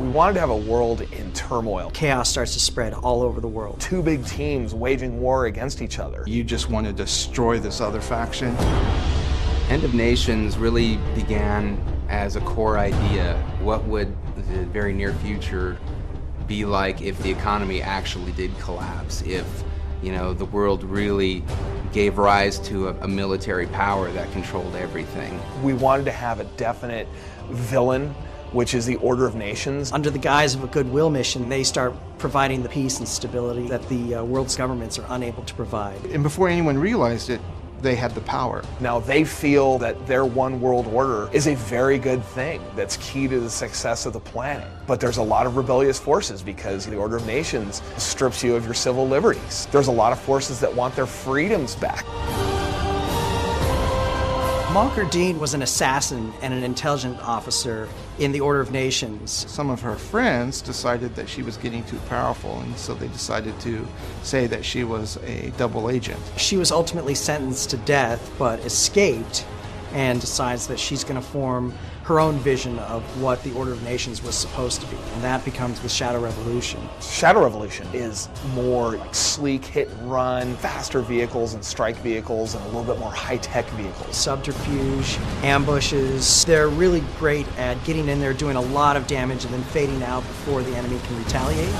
We wanted to have a world in turmoil. Chaos starts to spread all over the world. Two big teams waging war against each other. You just want to destroy this other faction. End of Nations really began as a core idea. What would the very near future be like if the economy actually did collapse? If, the world really gave rise to a military power that controlled everything? We wanted to have a definite villain, which is the Order of Nations. Under the guise of a goodwill mission, they start providing the peace and stability that the world's governments are unable to provide. And before anyone realized it, they had the power. Now they feel that their one world order is a very good thing that's key to the success of the planet. But there's a lot of rebellious forces because the Order of Nations strips you of your civil liberties. There's a lot of forces that want their freedoms back. Moncur Dean was an assassin and an intelligence officer in the Order of Nations. Some of her friends decided that she was getting too powerful, and so they decided to say that she was a double agent. She was ultimately sentenced to death, but escaped and decides that she's going to form her own vision of what the Order of Nations was supposed to be, and that becomes the Shadow Revolution. Shadow Revolution is more like sleek hit and run, faster vehicles and strike vehicles, and a little bit more high-tech vehicles. Subterfuge, ambushes, they're really great at getting in there, doing a lot of damage, and then fading out before the enemy can retaliate.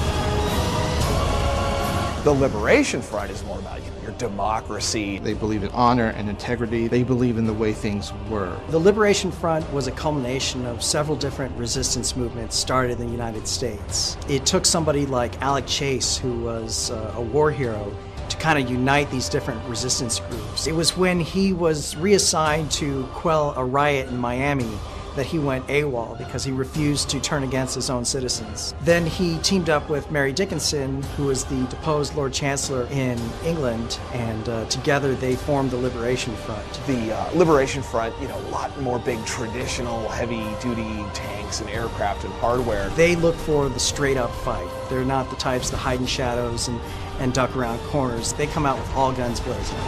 The Liberation Front is more about your democracy. They believe in honor and integrity. They believe in the way things were. The Liberation Front was a culmination of several different resistance movements started in the United States. It took somebody like Alec Chase, who was a war hero, to kind of unite these different resistance groups. It was when he was reassigned to quell a riot in Miami that he went AWOL because he refused to turn against his own citizens. Then he teamed up with Mary Dickinson, who was the deposed Lord Chancellor in England, and together they formed the Liberation Front. The Liberation Front, a lot more big traditional heavy-duty tanks and aircraft and hardware. They look for the straight-up fight. They're not the types that hide in shadows and duck around corners. They come out with all guns blazing.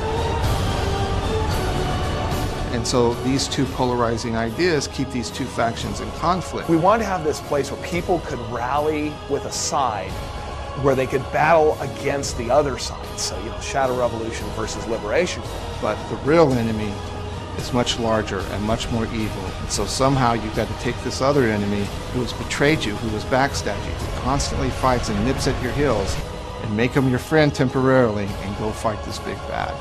And so these two polarizing ideas keep these two factions in conflict. We wanted to have this place where people could rally with a side where they could battle against the other side. So, Shadow Revolution versus Liberation. But the real enemy is much larger and much more evil. And so somehow you've got to take this other enemy who has betrayed you, who has backstabbed you, who constantly fights and nips at your heels, and make him your friend temporarily and go fight this big bad.